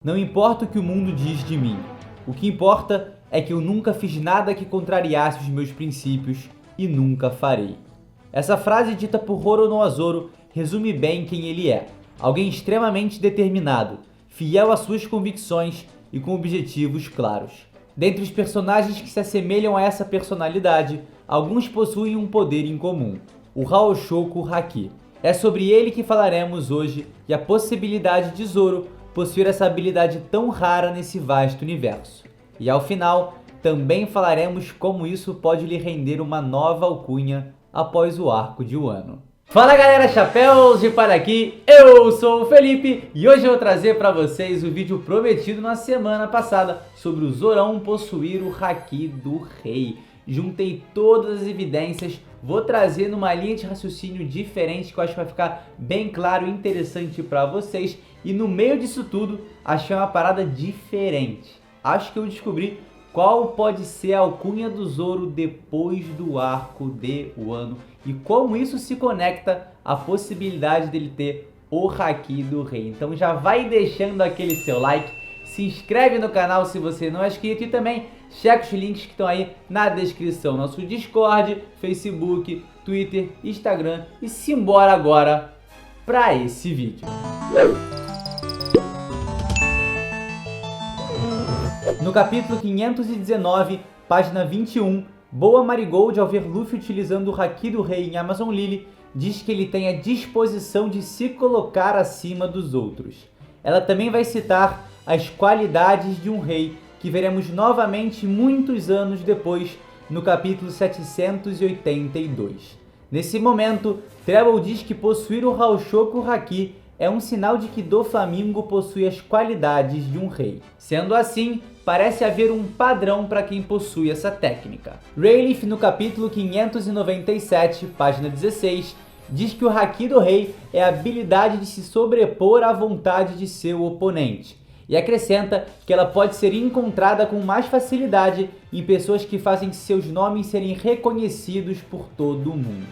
Não importa o que o mundo diz de mim, o que importa é que eu nunca fiz nada que contrariasse os meus princípios e nunca farei. Essa frase dita por Roronoa Zoro resume bem quem ele é. Alguém extremamente determinado, fiel às suas convicções e com objetivos claros. Dentre os personagens que se assemelham a essa personalidade, alguns possuem um poder em comum, o Haoshoku Haki. É sobre ele que falaremos hoje e a possibilidade de Zoro possuir essa habilidade tão rara nesse vasto universo. E ao final, também falaremos como isso pode lhe render uma nova alcunha após o arco de Wano. Fala galera, chapéus de palha aqui, eu sou o Felipe e hoje eu vou trazer para vocês o vídeo prometido na semana passada sobre o Zorão possuir o Haki do Rei. Juntei todas as evidências, vou trazer numa linha de raciocínio diferente que eu acho que vai ficar bem claro e interessante para vocês. E no meio disso tudo, achei uma parada diferente. Acho que eu descobri qual pode ser a alcunha do Zoro depois do arco de Wano e como isso se conecta à possibilidade dele ter o Haki do Rei. Então já vai deixando aquele seu like, se inscreve no canal se você não é inscrito e também checa os links que estão aí na descrição. Nosso Discord, Facebook, Twitter, Instagram e simbora agora para esse vídeo. No capítulo 519, página 21, Boa Marigold, ao ver Luffy utilizando o Haki do Rei em Amazon Lily, diz que ele tem a disposição de se colocar acima dos outros. Ela também vai citar as qualidades de um rei, que veremos novamente muitos anos depois, no capítulo 782. Nesse momento, Treble diz que possuir o Haoshoku Haki é um sinal de que Doflamingo possui as qualidades de um rei. Sendo assim, parece haver um padrão para quem possui essa técnica. Rayleigh, no capítulo 597, página 16, diz que o Haki do Rei é a habilidade de se sobrepor à vontade de seu oponente, e acrescenta que ela pode ser encontrada com mais facilidade em pessoas que fazem seus nomes serem reconhecidos por todo o mundo.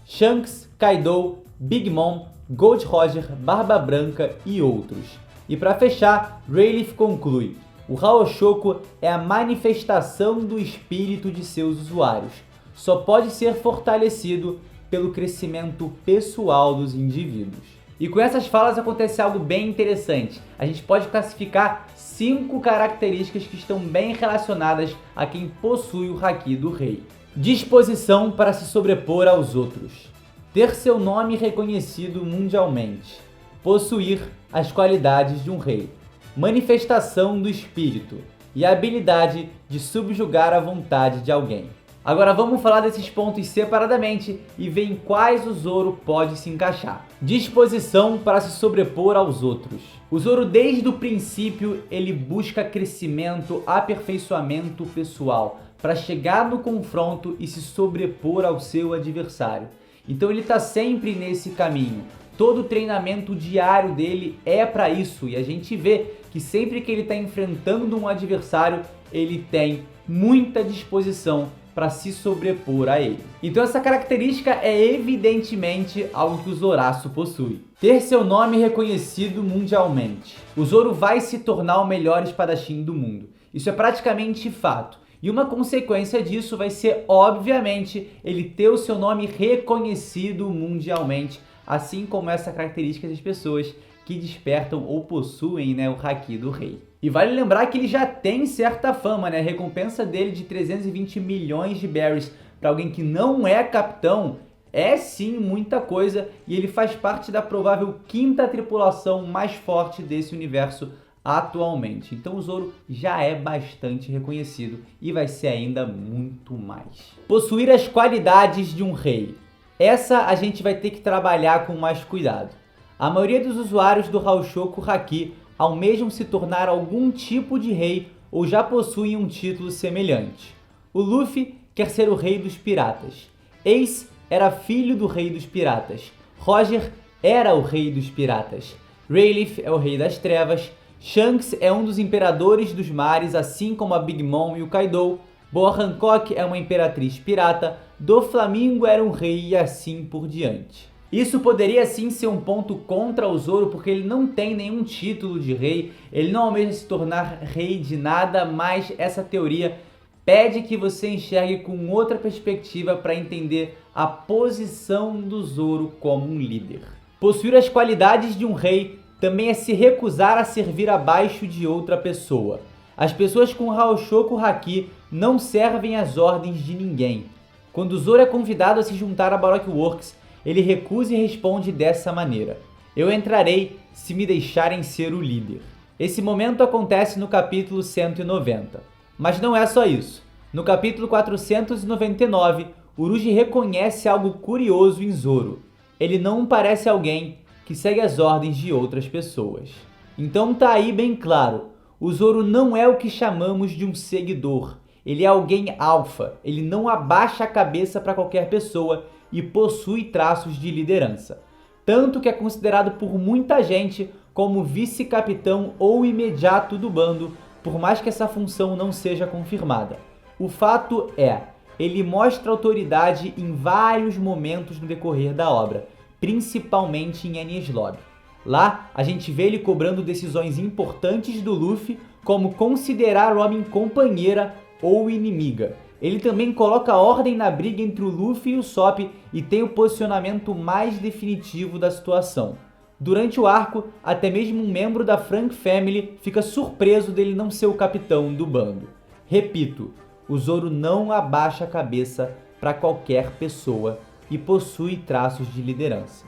Shanks, Kaido, Big Mom, Gold Roger, Barba Branca e outros. E para fechar, Rayleigh conclui: o Haoshoku é a manifestação do espírito de seus usuários. Só pode ser fortalecido pelo crescimento pessoal dos indivíduos. E com essas falas acontece algo bem interessante. A gente pode classificar 5 características que estão bem relacionadas a quem possui o Haki do Rei. Disposição para se sobrepor aos outros. Ter seu nome reconhecido mundialmente. Possuir as qualidades de um rei. Manifestação do espírito. E a habilidade de subjugar a vontade de alguém. Agora vamos falar desses pontos separadamente e ver em quais o Zoro pode se encaixar. Disposição para se sobrepor aos outros. O Zoro desde o princípio ele busca crescimento, aperfeiçoamento pessoal para chegar no confronto e se sobrepor ao seu adversário. Então ele está sempre nesse caminho. Todo o treinamento diário dele é para isso e a gente vê que sempre que ele está enfrentando um adversário ele tem muita disposição para se sobrepor a ele. Então essa característica é evidentemente algo que o Zoraço possui. Ter seu nome reconhecido mundialmente. O Zoro vai se tornar o melhor espadachim do mundo. Isso é praticamente fato. E uma consequência disso vai ser, obviamente, ele ter o seu nome reconhecido mundialmente, assim como essa característica das pessoas que despertam ou possuem, o Haki do Rei. E vale lembrar que ele já tem certa fama, A recompensa dele de 320 milhões de berries para alguém que não é capitão é sim muita coisa e ele faz parte da provável 5ª tripulação mais forte desse universo atualmente. Então o Zoro já é bastante reconhecido e vai ser ainda muito mais. Possuir as qualidades de um rei. Essa a gente vai ter que trabalhar com mais cuidado. A maioria dos usuários do Haoshoku Haki almejam se tornar algum tipo de rei ou já possuem um título semelhante. O Luffy quer ser o rei dos piratas. Ace era filho do rei dos piratas. Roger era o rei dos piratas. Rayleigh é o rei das trevas. Shanks é um dos imperadores dos mares, assim como a Big Mom e o Kaido. Boa Hancock é uma imperatriz pirata. Doflamingo era um rei e assim por diante. Isso poderia sim ser um ponto contra o Zoro, porque ele não tem nenhum título de rei, ele não almeja se tornar rei de nada, mas essa teoria pede que você enxergue com outra perspectiva para entender a posição do Zoro como um líder. Possuir as qualidades de um rei também é se recusar a servir abaixo de outra pessoa. As pessoas com Haoshoku Haki não servem às ordens de ninguém. Quando o Zoro é convidado a se juntar a Baroque Works, ele recusa e responde dessa maneira: eu entrarei se me deixarem ser o líder. Esse momento acontece no capítulo 190. Mas não é só isso. No capítulo 499, Uruji reconhece algo curioso em Zoro. Ele não parece alguém que segue as ordens de outras pessoas. Então tá aí bem claro, o Zoro não é o que chamamos de um seguidor. Ele é alguém alfa, ele não abaixa a cabeça para qualquer pessoa e possui traços de liderança. Tanto que é considerado por muita gente como vice-capitão ou imediato do bando, por mais que essa função não seja confirmada. O fato é, ele mostra autoridade em vários momentos no decorrer da obra, principalmente em Enies Lobby. Lá, a gente vê ele cobrando decisões importantes do Luffy, como considerar Robin companheira ou inimiga. Ele também coloca ordem na briga entre o Luffy e o Sop e tem o posicionamento mais definitivo da situação. Durante o arco, até mesmo um membro da Frank Family fica surpreso dele não ser o capitão do bando. Repito, o Zoro não abaixa a cabeça para qualquer pessoa e possui traços de liderança.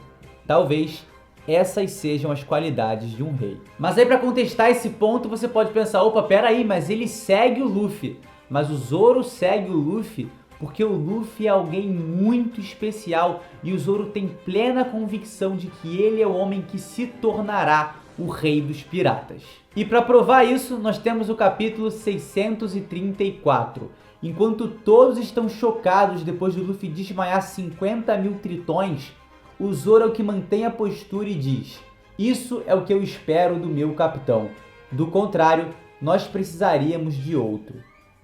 Talvez essas sejam as qualidades de um rei. Mas aí, para contestar esse ponto, você pode pensar: opa, peraí, mas ele segue o Luffy. Mas o Zoro segue o Luffy porque o Luffy é alguém muito especial e o Zoro tem plena convicção de que ele é o homem que se tornará o rei dos piratas. E para provar isso, nós temos o capítulo 634. Enquanto todos estão chocados depois do Luffy desmaiar 50 mil tritões, o Zoro é o que mantém a postura e diz: isso é o que eu espero do meu capitão. Do contrário, nós precisaríamos de outro.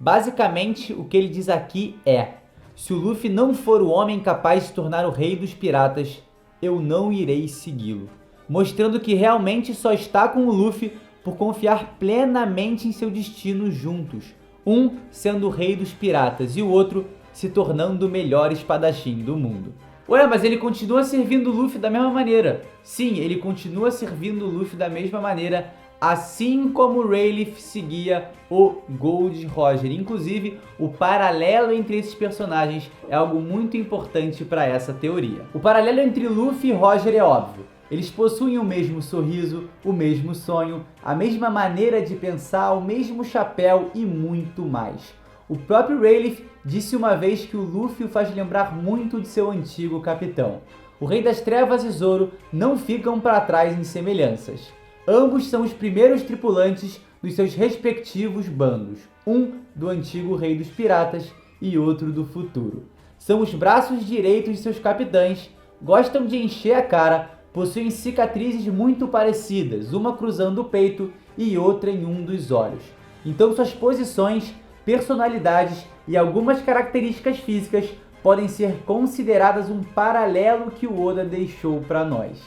Basicamente, o que ele diz aqui é: se o Luffy não for o homem capaz de se tornar o rei dos piratas, eu não irei segui-lo. Mostrando que realmente só está com o Luffy por confiar plenamente em seu destino juntos. Um sendo o rei dos piratas e o outro se tornando o melhor espadachim do mundo. Ué, mas ele continua servindo o Luffy da mesma maneira. Sim, ele continua servindo o Luffy da mesma maneira, assim como o Rayleigh seguia o Gold Roger. Inclusive, o paralelo entre esses personagens é algo muito importante para essa teoria. O paralelo entre Luffy e Roger é óbvio. Eles possuem o mesmo sorriso, o mesmo sonho, a mesma maneira de pensar, o mesmo chapéu e muito mais. O próprio Rayleigh disse uma vez que o Luffy o faz lembrar muito de seu antigo capitão. O Rei das Trevas e Zoro não ficam para trás em semelhanças. Ambos são os primeiros tripulantes dos seus respectivos bandos, um do antigo Rei dos Piratas e outro do futuro. São os braços direitos de seus capitães, gostam de encher a cara, possuem cicatrizes muito parecidas, uma cruzando o peito e outra em um dos olhos. Então suas posições, personalidades e algumas características físicas podem ser consideradas um paralelo que o Oda deixou para nós.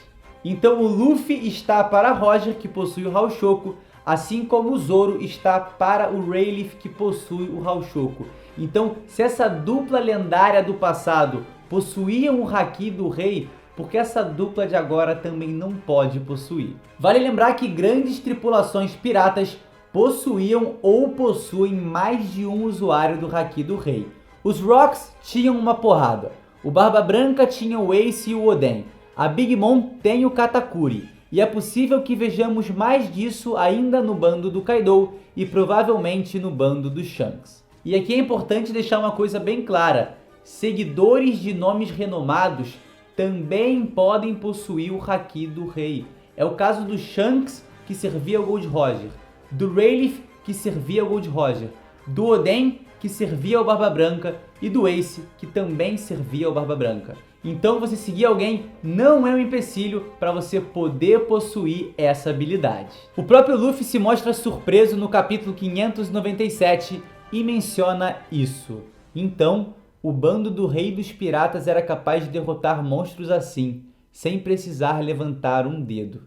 Então o Luffy está para Roger, que possui o Haoshoku, assim como o Zoro está para o Rayleigh, que possui o Haoshoku. Então, se essa dupla lendária do passado possuíam o Haki do rei, por que essa dupla de agora também não pode possuir? Vale lembrar que grandes tripulações piratas possuíam ou possuem mais de um usuário do Haki do rei. Os Rocks tinham uma porrada, o Barba Branca tinha o Ace e o Oden, a Big Mom tem o Katakuri, e é possível que vejamos mais disso ainda no bando do Kaido e provavelmente no bando do Shanks. E aqui é importante deixar uma coisa bem clara: seguidores de nomes renomados também podem possuir o Haki do rei. É o caso do Shanks, que servia ao Gold Roger, do Rayleigh, que servia ao Gold Roger, do Oden, que servia ao Barba Branca, e do Ace, que também servia ao Barba Branca. Então você seguir alguém não é um empecilho para você poder possuir essa habilidade. O próprio Luffy se mostra surpreso no capítulo 597 e menciona isso. Então, o bando do Rei dos Piratas era capaz de derrotar monstros assim, sem precisar levantar um dedo.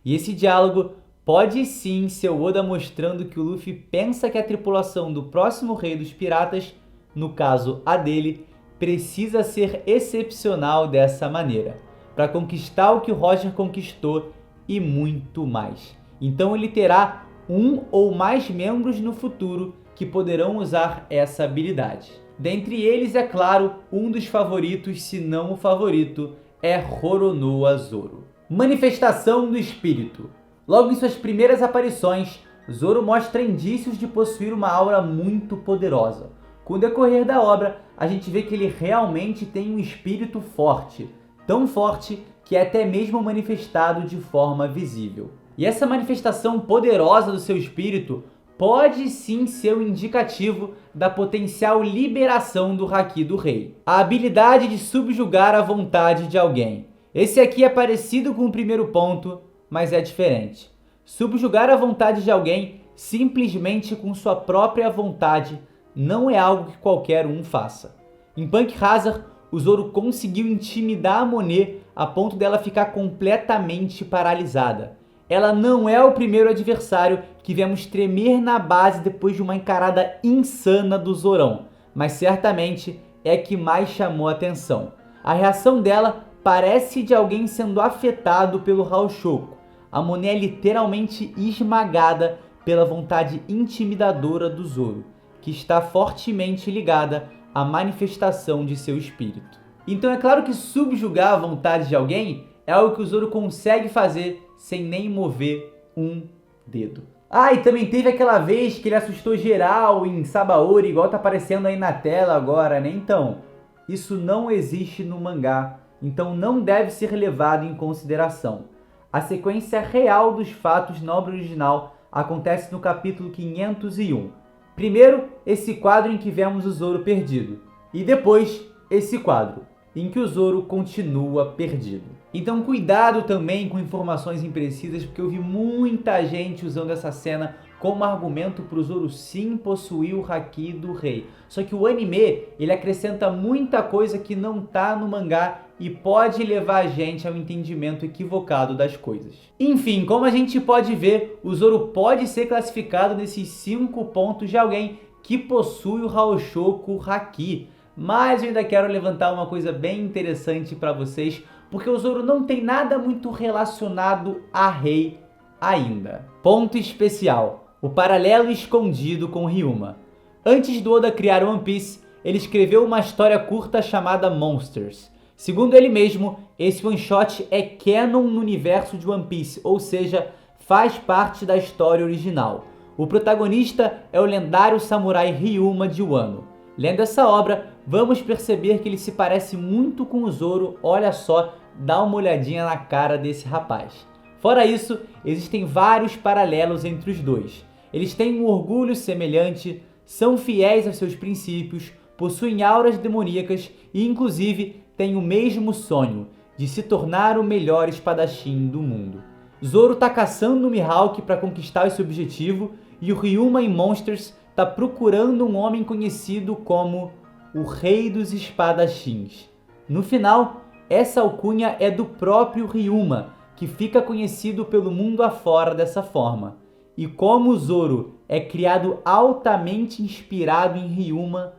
E esse diálogo pode sim ser o Oda mostrando que o Luffy pensa que a tripulação do próximo rei dos piratas, no caso a dele, precisa ser excepcional dessa maneira, para conquistar o que o Roger conquistou e muito mais. Então ele terá um ou mais membros no futuro que poderão usar essa habilidade. Dentre eles, é claro, um dos favoritos, se não o favorito, é Roronoa Zoro. Manifestação do espírito. Logo em suas primeiras aparições, Zoro mostra indícios de possuir uma aura muito poderosa. Com o decorrer da obra, a gente vê que ele realmente tem um espírito forte, tão forte que é até mesmo manifestado de forma visível. E essa manifestação poderosa do seu espírito pode sim ser um indicativo da potencial liberação do Haki do Rei. A habilidade de subjugar a vontade de alguém. Esse aqui é parecido com o primeiro ponto, mas é diferente. Subjugar a vontade de alguém simplesmente com sua própria vontade não é algo que qualquer um faça. Em Punk Hazard, o Zoro conseguiu intimidar a Monet a ponto dela ficar completamente paralisada. Ela não é o primeiro adversário que vemos tremer na base depois de uma encarada insana do Zorão, mas certamente é a que mais chamou a atenção. A reação dela parece de alguém sendo afetado pelo Haoshoku. A Monet é literalmente esmagada pela vontade intimidadora do Zoro, que está fortemente ligada à manifestação de seu espírito. Então é claro que subjugar a vontade de alguém é algo que o Zoro consegue fazer sem nem mover um dedo. Ah, e também teve aquela vez que ele assustou geral em Sabaody, igual tá aparecendo aí na tela agora, né? Então, isso não existe no mangá, então não deve ser levado em consideração. A sequência real dos fatos na obra original acontece no capítulo 501. Primeiro, esse quadro em que vemos o Zoro perdido, e depois, esse quadro em que o Zoro continua perdido. Então cuidado também com informações imprecisas, porque eu vi muita gente usando essa cena como argumento para o Zoro sim possuir o Haki do Rei. Só que o anime, ele acrescenta muita coisa que não tá no mangá e pode levar a gente ao entendimento equivocado das coisas. Enfim, como a gente pode ver, o Zoro pode ser classificado nesses 5 pontos de alguém que possui o Haoshoku Haki. Mas eu ainda quero levantar uma coisa bem interessante para vocês, porque o Zoro não tem nada muito relacionado a rei ainda. Ponto especial: o paralelo escondido com Ryuma. Antes do Oda criar One Piece, ele escreveu uma história curta chamada Monsters. Segundo ele mesmo, esse one shot é canon no universo de One Piece, ou seja, faz parte da história original. O protagonista é o lendário samurai Ryuma de Wano. Lendo essa obra, vamos perceber que ele se parece muito com o Zoro. Olha só, dá uma olhadinha na cara desse rapaz. Fora isso, existem vários paralelos entre os dois. Eles têm um orgulho semelhante, são fiéis aos seus princípios, possuem auras demoníacas e inclusive têm o mesmo sonho, de se tornar o melhor espadachim do mundo. Zoro tá caçando o Mihawk para conquistar esse objetivo e o Ryuma em Monsters tá procurando um homem conhecido como o Rei dos Espadachins. No final, essa alcunha é do próprio Ryuma, que fica conhecido pelo mundo afora dessa forma. E como o Zoro é criado altamente inspirado em Ryuma,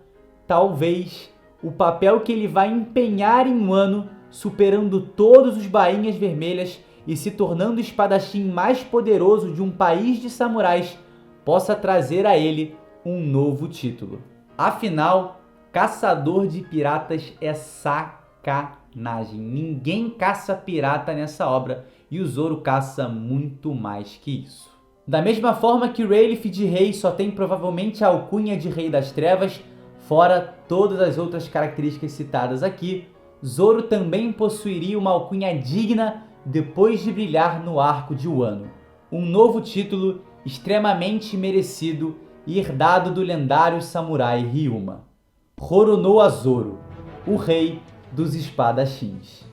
talvez o papel que ele vai empenhar em Wano, superando todos os bainhas vermelhas e se tornando o espadachim mais poderoso de um país de samurais, possa trazer a ele um novo título. Afinal, caçador de piratas é sacanagem. Ninguém caça pirata nessa obra e o Zoro caça muito mais que isso. Da mesma forma que Rayleigh de Rei só tem provavelmente a alcunha de Rei das Trevas, fora todas as outras características citadas aqui, Zoro também possuiria uma alcunha digna depois de brilhar no arco de Wano. Um novo título extremamente merecido e herdado do lendário samurai Ryuma. Roronoa Zoro, o rei dos espadachins.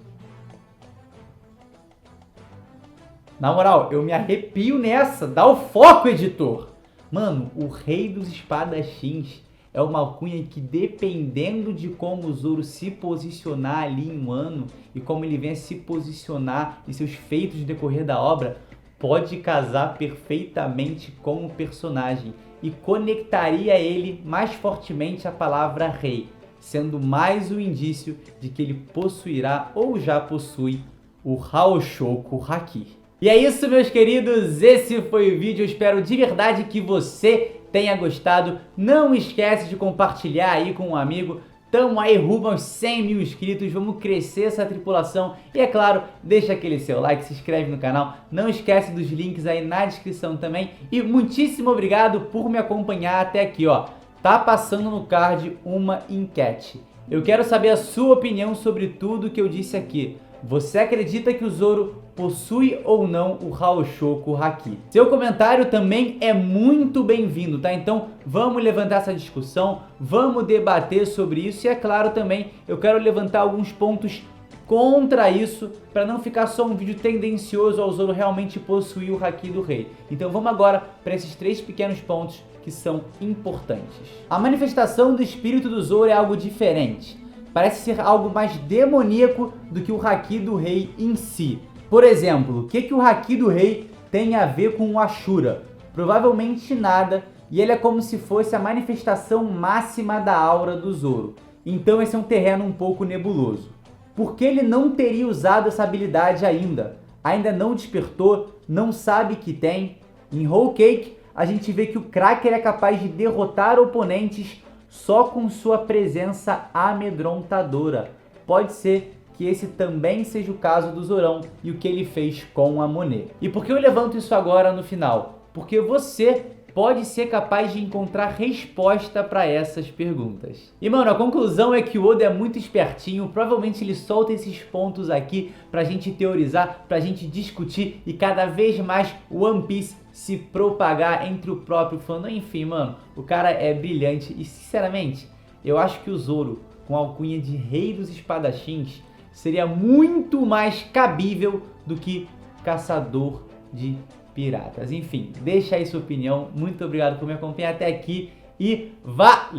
Na moral, eu me arrepio nessa. Dá o foco, editor. Mano, o rei dos espadachins É uma alcunha que, dependendo de como o Zoro se posicionar ali em Wano e como ele venha se posicionar e seus feitos no decorrer da obra, pode casar perfeitamente com o personagem e conectaria ele mais fortemente à palavra rei, sendo mais um indício de que ele possuirá ou já possui o Haoshoku Haki. E é isso, meus queridos, esse foi o vídeo, eu espero de verdade que você tenha gostado. Não esquece de compartilhar aí com um amigo. Tamo aí rumo aos 100 mil inscritos, vamos crescer essa tripulação. E é claro, deixa aquele seu like, se inscreve no canal, não esquece dos links aí na descrição também. E muitíssimo obrigado por me acompanhar até aqui, ó. Tá passando no card uma enquete. Eu quero saber a sua opinião sobre tudo que eu disse aqui. Você acredita que o Zoro possui ou não o Haoshoku Haki? Seu comentário também é muito bem-vindo, tá? Então vamos levantar essa discussão, vamos debater sobre isso e é claro também eu quero levantar alguns pontos contra isso para não ficar só um vídeo tendencioso ao Zoro realmente possuir o Haki do Rei. Então vamos agora para esses 3 pequenos pontos que são importantes. A manifestação do espírito do Zoro é algo diferente. Parece ser algo mais demoníaco do que o Haki do Rei em si. Por exemplo, o que o Haki do Rei tem a ver com o Ashura? Provavelmente nada, e ele é como se fosse a manifestação máxima da aura do Zoro. Então esse é um terreno um pouco nebuloso. Por que ele não teria usado essa habilidade ainda? Ainda não despertou, não sabe que tem. Em Whole Cake, a gente vê que o Cracker é capaz de derrotar oponentes só com sua presença amedrontadora. Pode ser que esse também seja o caso do Zorão e o que ele fez com a Monet. E por que eu levanto isso agora no final? Porque você pode ser capaz de encontrar resposta para essas perguntas. E mano, a conclusão é que o Oda é muito espertinho, provavelmente ele solta esses pontos aqui pra gente teorizar, pra gente discutir e cada vez mais o One Piece se propagar entre o próprio fandom. Enfim, mano, o cara é brilhante e sinceramente, eu acho que o Zoro, com a alcunha de Rei dos Espadachins, seria muito mais cabível do que Caçador de Piratas. Enfim, deixa aí sua opinião. Muito obrigado por me acompanhar até aqui e valeu!